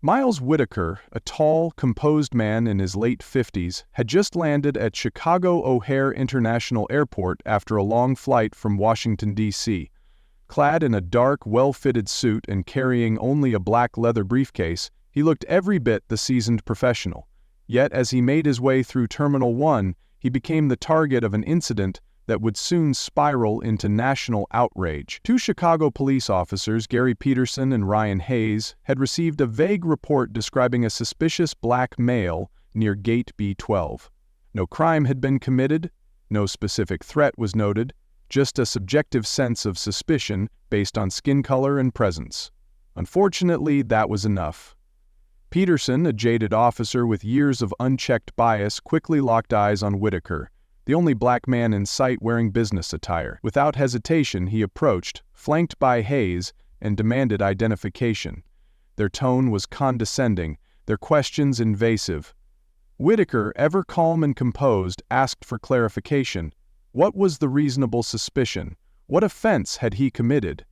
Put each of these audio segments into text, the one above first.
Miles Whitaker, a tall, composed man in his late 50s, had just landed at Chicago O'Hare International Airport after a long flight from Washington, D.C. Clad in a dark, well-fitted suit and carrying only a black leather briefcase, he looked every bit the seasoned professional. Yet as he made his way through Terminal 1, he became the target of an incident that would soon spiral into national outrage. Two Chicago police officers, Gary Peterson and Ryan Hayes, had received a vague report describing a suspicious black male near Gate B12. No crime had been committed, no specific threat was noted, just a subjective sense of suspicion based on skin color and presence. Unfortunately, that was enough. Peterson, a jaded officer with years of unchecked bias, quickly locked eyes on Whitaker, the only black man in sight wearing business attire. Without hesitation, he approached, flanked by Hayes, and demanded identification. Their tone was condescending, their questions invasive. Whitaker, ever calm and composed, asked for clarification. What was the reasonable suspicion? What offense had he committed?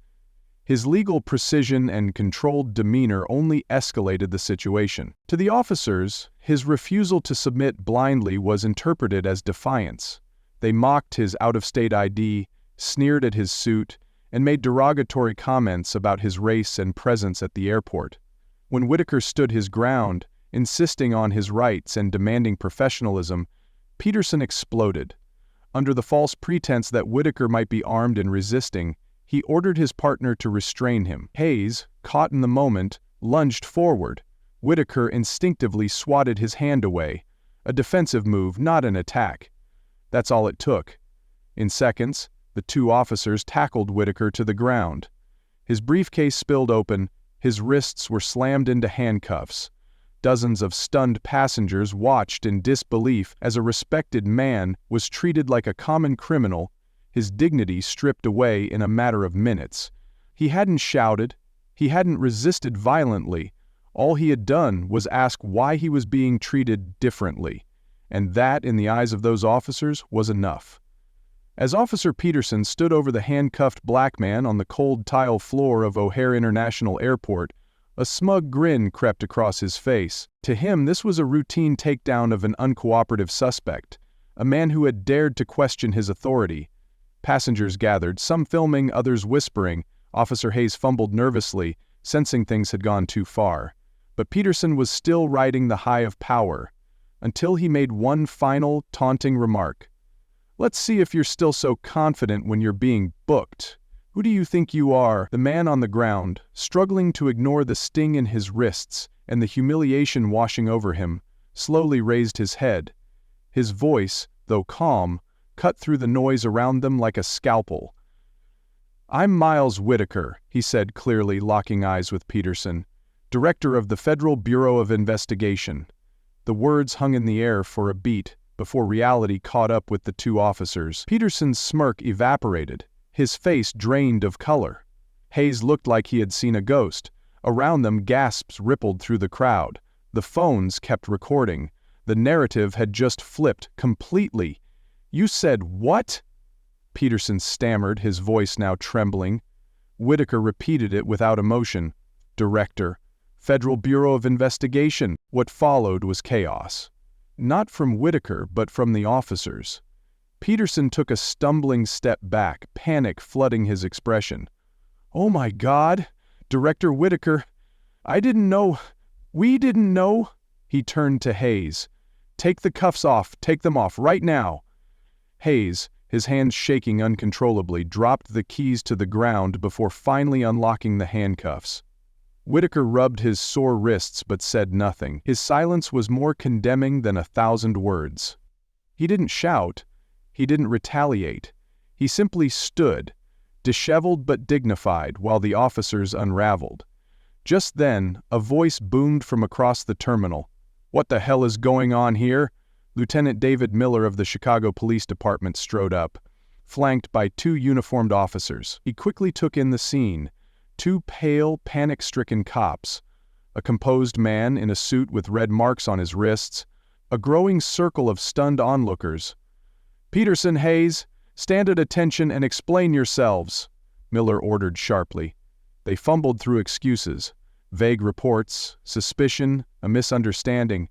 His legal precision and controlled demeanor only escalated the situation. To the officers, his refusal to submit blindly was interpreted as defiance. They mocked his out-of-state ID, sneered at his suit, and made derogatory comments about his race and presence at the airport. When Whitaker stood his ground, insisting on his rights and demanding professionalism, Peterson exploded. Under the false pretense that Whitaker might be armed and resisting, he ordered his partner to restrain him. Hayes, caught in the moment, lunged forward. Whitaker instinctively swatted his hand away. A defensive move, not an attack. That's all it took. In seconds, the two officers tackled Whitaker to the ground. His briefcase spilled open, his wrists were slammed into handcuffs. Dozens of stunned passengers watched in disbelief as a respected man was treated like a common criminal, his dignity stripped away in a matter of minutes. He hadn't shouted, he hadn't resisted violently. All he had done was ask why he was being treated differently, and that, in the eyes of those officers, was enough. As Officer Peterson stood over the handcuffed black man on the cold tile floor of O'Hare International Airport, a smug grin crept across his face. To him, this was a routine takedown of an uncooperative suspect, a man who had dared to question his authority. Passengers gathered, some filming, others whispering. Officer Hayes fumbled nervously, sensing things had gone too far. But Peterson was still riding the high of power, until he made one final, taunting remark. "Let's see if you're still so confident when you're being booked. Who do you think you are?" The man on the ground, struggling to ignore the sting in his wrists and the humiliation washing over him, slowly raised his head. His voice, though calm, cut through the noise around them like a scalpel. "I'm Miles Whitaker," he said clearly, locking eyes with Peterson, "Director of the Federal Bureau of Investigation." The words hung in the air for a beat before reality caught up with the two officers. Peterson's smirk evaporated, his face drained of color. Hayes looked like he had seen a ghost. Around them, gasps rippled through the crowd. The phones kept recording. The narrative had just flipped completely. "You said what?" Peterson stammered, his voice now trembling. Whitaker repeated it without emotion. "Director, Federal Bureau of Investigation." What followed was chaos. Not from Whitaker, but from the officers. Peterson took a stumbling step back, panic flooding his expression. "Oh my God, Director Whitaker, I didn't know. We didn't know." He turned to Hayes. "Take the cuffs off, take them off, right now." Hayes, his hands shaking uncontrollably, dropped the keys to the ground before finally unlocking the handcuffs. Whitaker rubbed his sore wrists but said nothing. His silence was more condemning than 1,000 words. He didn't shout. He didn't retaliate. He simply stood, disheveled but dignified, while the officers unraveled. Just then, a voice boomed from across the terminal. "What the hell is going on here?" Lieutenant David Miller of the Chicago Police Department strode up, flanked by two uniformed officers. He quickly took in the scene. Two pale, panic-stricken cops, a composed man in a suit with red marks on his wrists, a growing circle of stunned onlookers. "Peterson, Hayes, stand at attention and explain yourselves," Miller ordered sharply. They fumbled through excuses. Vague reports, suspicion, a misunderstanding.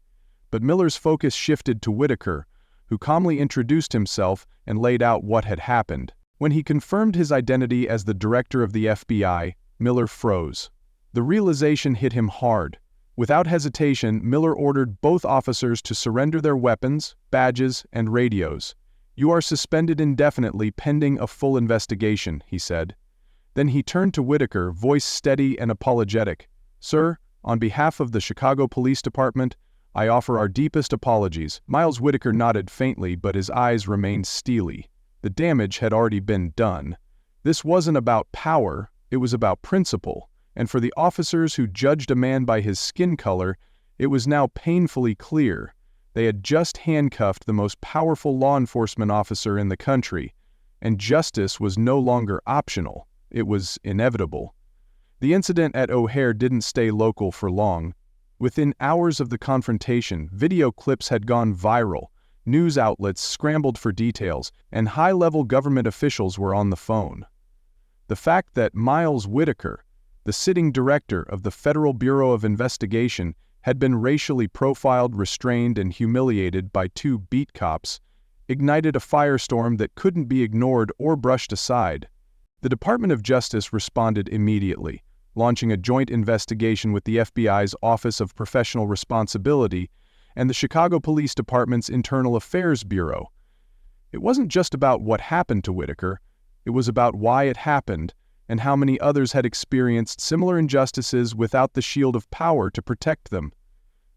But Miller's focus shifted to Whitaker, who calmly introduced himself and laid out what had happened. When he confirmed his identity as the director of the FBI, Miller froze. The realization hit him hard. Without hesitation, Miller ordered both officers to surrender their weapons, badges, and radios. "You are suspended indefinitely pending a full investigation," he said. Then he turned to Whitaker, voice steady and apologetic. "Sir, on behalf of the Chicago Police Department, I offer our deepest apologies." Miles Whitaker nodded faintly, but his eyes remained steely. The damage had already been done. This wasn't about power, it was about principle, and for the officers who judged a man by his skin color, it was now painfully clear. They had just handcuffed the most powerful law enforcement officer in the country, and justice was no longer optional, it was inevitable. The incident at O'Hare didn't stay local for long. Within hours of the confrontation, video clips had gone viral, news outlets scrambled for details, and high-level government officials were on the phone. The fact that Miles Whitaker, the sitting director of the Federal Bureau of Investigation, had been racially profiled, restrained, and humiliated by two beat cops, ignited a firestorm that couldn't be ignored or brushed aside. The Department of Justice responded immediately, launching a joint investigation with the FBI's Office of Professional Responsibility and the Chicago Police Department's Internal Affairs Bureau. It wasn't just about what happened to Whitaker, it was about why it happened and how many others had experienced similar injustices without the shield of power to protect them.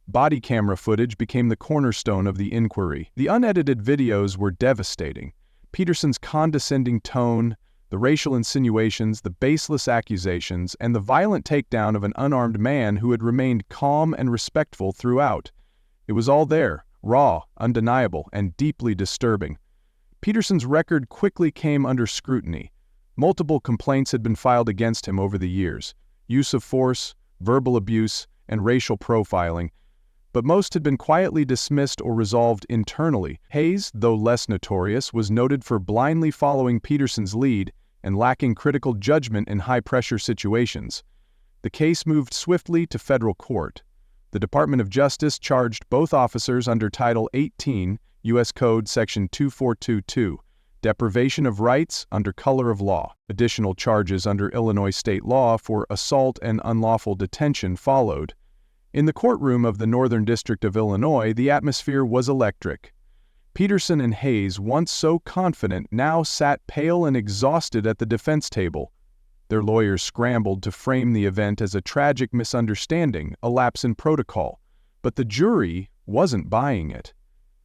Body camera footage became the cornerstone of the inquiry. The unedited videos were devastating. Peterson's condescending tone, the racial insinuations, the baseless accusations, and the violent takedown of an unarmed man who had remained calm and respectful throughout. It was all there, raw, undeniable, and deeply disturbing. Peterson's record quickly came under scrutiny. Multiple complaints had been filed against him over the years: use of force, verbal abuse, and racial profiling, but most had been quietly dismissed or resolved internally. Hayes, though less notorious, was noted for blindly following Peterson's lead and lacking critical judgment in high-pressure situations. The case moved swiftly to federal court. The Department of Justice charged both officers under Title 18, U.S. Code Section 2422, deprivation of rights under color of law. Additional charges under Illinois state law for assault and unlawful detention followed. In the courtroom of the Northern District of Illinois, the atmosphere was electric. Peterson and Hayes, once so confident, now sat pale and exhausted at the defense table. Their lawyers scrambled to frame the event as a tragic misunderstanding, a lapse in protocol. But the jury wasn't buying it.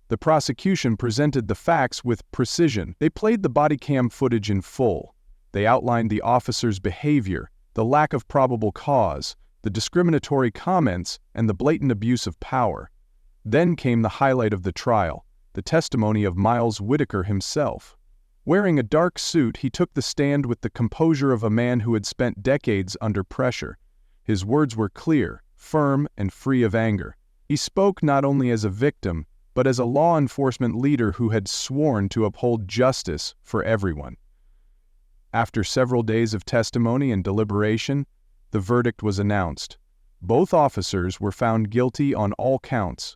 The prosecution presented the facts with precision. They played the body cam footage in full. They outlined the officer's behavior, the lack of probable cause, the discriminatory comments, and the blatant abuse of power. Then came the highlight of the trial, the testimony of Miles Whitaker himself. Wearing a dark suit, he took the stand with the composure of a man who had spent decades under pressure. His words were clear, firm, and free of anger. He spoke not only as a victim, but as a law enforcement leader who had sworn to uphold justice for everyone. After several days of testimony and deliberation, the verdict was announced. Both officers were found guilty on all counts.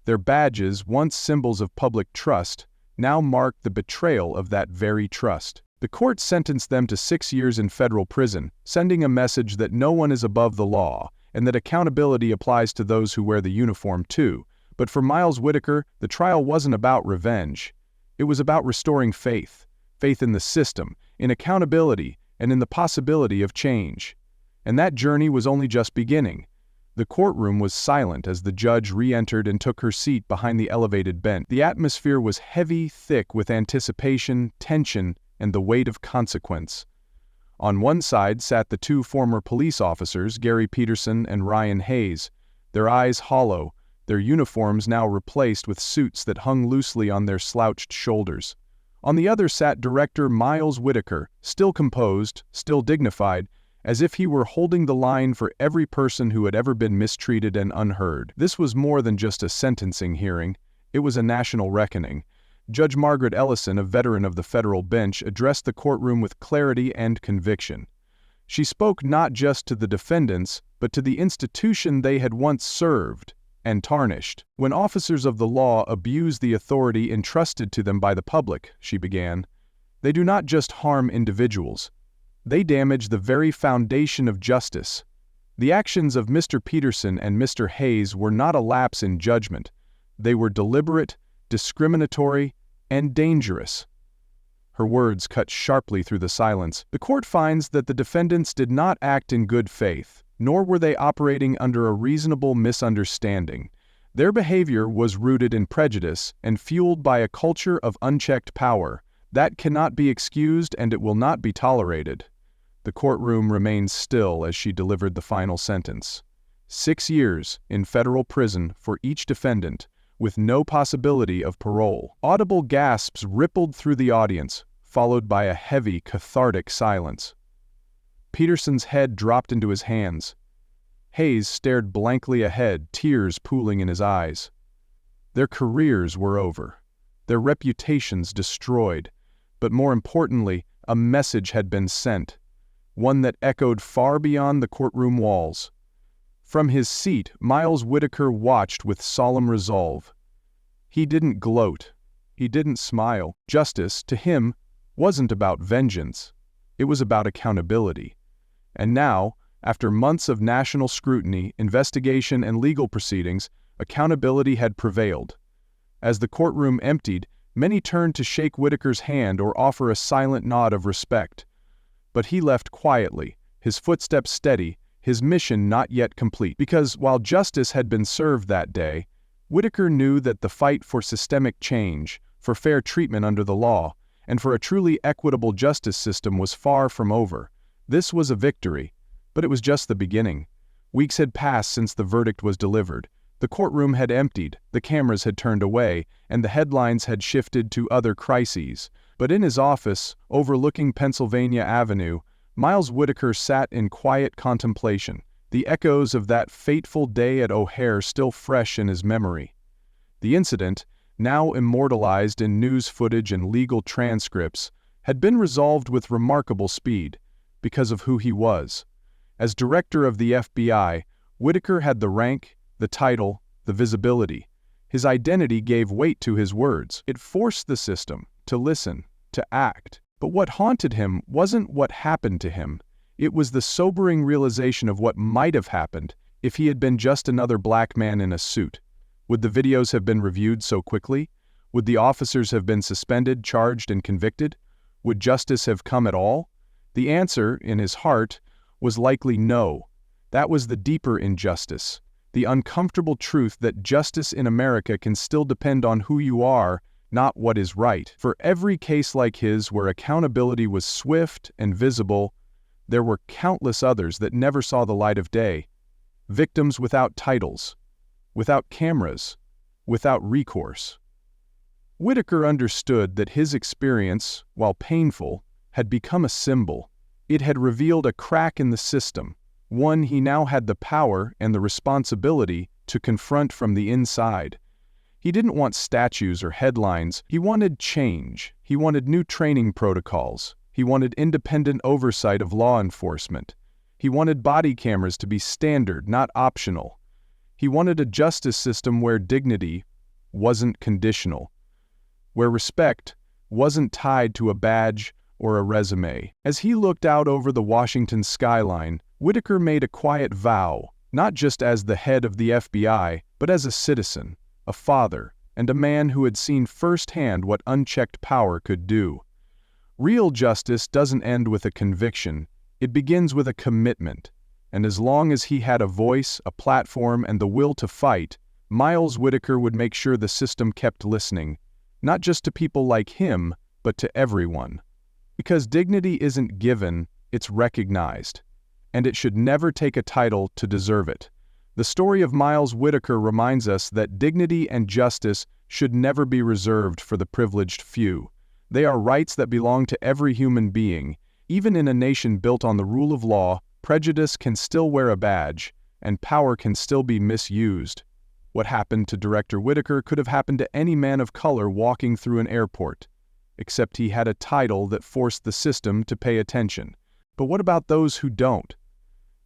Their badges, once symbols of public trust, now marked the betrayal of that very trust. The court sentenced them to 6 years in federal prison, sending a message that no one is above the law, and that accountability applies to those who wear the uniform too. But for Miles Whitaker, the trial wasn't about revenge. It was about restoring faith in the system, in accountability, and in the possibility of change. And that journey was only just beginning. The courtroom was silent as the judge re-entered and took her seat behind the elevated bench. The atmosphere was heavy, thick with anticipation, tension, and the weight of consequence. On one side sat the two former police officers, Gary Peterson and Ryan Hayes, their eyes hollow, their uniforms now replaced with suits that hung loosely on their slouched shoulders. On the other sat Director Miles Whitaker, still composed, still dignified, as if he were holding the line for every person who had ever been mistreated and unheard. This was more than just a sentencing hearing. It was a national reckoning. Judge Margaret Ellison, a veteran of the federal bench, addressed the courtroom with clarity and conviction. She spoke not just to the defendants, but to the institution they had once served and tarnished. "When officers of the law abuse the authority entrusted to them by the public," she began, "they do not just harm individuals. They damage the very foundation of justice. The actions of Mr. Peterson and Mr. Hayes were not a lapse in judgment. They were deliberate, discriminatory, and dangerous." Her words cut sharply through the silence. "The court finds that the defendants did not act in good faith, nor were they operating under a reasonable misunderstanding. Their behavior was rooted in prejudice and fueled by a culture of unchecked power. That cannot be excused, and it will not be tolerated." The courtroom remained still as she delivered the final sentence. 6 years in federal prison for each defendant, with no possibility of parole. Audible gasps rippled through the audience, followed by a heavy, cathartic silence. Peterson's head dropped into his hands. Hayes stared blankly ahead, tears pooling in his eyes. Their careers were over, their reputations destroyed, but more importantly, a message had been sent, one that echoed far beyond the courtroom walls. From his seat, Miles Whitaker watched with solemn resolve. He didn't gloat. He didn't smile. Justice, to him, wasn't about vengeance. It was about accountability. And now, after months of national scrutiny, investigation, and legal proceedings, accountability had prevailed. As the courtroom emptied, many turned to shake Whitaker's hand or offer a silent nod of respect. But he left quietly, his footsteps steady, his mission not yet complete. Because while justice had been served that day, Whitaker knew that the fight for systemic change, for fair treatment under the law, and for a truly equitable justice system was far from over. This was a victory, but it was just the beginning. Weeks had passed since the verdict was delivered. The courtroom had emptied, the cameras had turned away, and the headlines had shifted to other crises. But in his office, overlooking Pennsylvania Avenue, Miles Whitaker sat in quiet contemplation, the echoes of that fateful day at O'Hare still fresh in his memory. The incident, now immortalized in news footage and legal transcripts, had been resolved with remarkable speed, because of who he was. As director of the FBI, Whitaker had the rank, the title, the visibility. His identity gave weight to his words. It forced the system to listen, to act. But what haunted him wasn't what happened to him. It was the sobering realization of what might have happened if he had been just another black man in a suit. Would the videos have been reviewed so quickly? Would the officers have been suspended, charged, and convicted? Would justice have come at all? The answer, in his heart, was likely no. That was the deeper injustice, the uncomfortable truth that justice in America can still depend on who you are, not what is right. For every case like his where accountability was swift and visible, there were countless others that never saw the light of day. Victims without titles, without cameras, without recourse. Whitaker understood that his experience, while painful, had become a symbol. It had revealed a crack in the system, one he now had the power and the responsibility to confront from the inside. He didn't want statues or headlines. He wanted change. He wanted new training protocols. He wanted independent oversight of law enforcement. He wanted body cameras to be standard, not optional. He wanted a justice system where dignity wasn't conditional, where respect wasn't tied to a badge or a resume. As he looked out over the Washington skyline, Whitaker made a quiet vow, not just as the head of the FBI, but as a citizen, a father, and a man who had seen firsthand what unchecked power could do. Real justice doesn't end with a conviction, it begins with a commitment. And as long as he had a voice, a platform, and the will to fight, Miles Whitaker would make sure the system kept listening, not just to people like him, but to everyone. Because dignity isn't given, it's recognized. And it should never take a title to deserve it. The story of Miles Whitaker reminds us that dignity and justice should never be reserved for the privileged few. They are rights that belong to every human being. Even in a nation built on the rule of law, prejudice can still wear a badge, and power can still be misused. What happened to Director Whitaker could have happened to any man of color walking through an airport, except he had a title that forced the system to pay attention. But what about those who don't?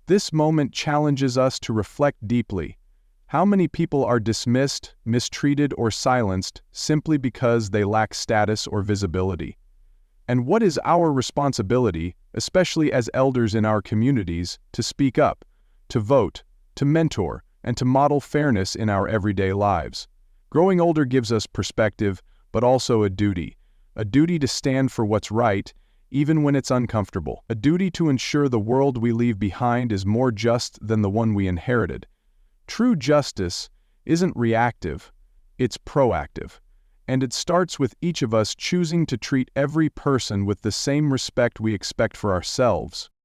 This moment challenges us to reflect deeply. How many people are dismissed, mistreated, or silenced simply because they lack status or visibility? And what is our responsibility, especially as elders in our communities, to speak up, to vote, to mentor, and to model fairness in our everyday lives? Growing older gives us perspective, but also a duty to stand for what's right, even when it's uncomfortable, a duty to ensure the world we leave behind is more just than the one we inherited. True justice isn't reactive, it's proactive, and it starts with each of us choosing to treat every person with the same respect we expect for ourselves.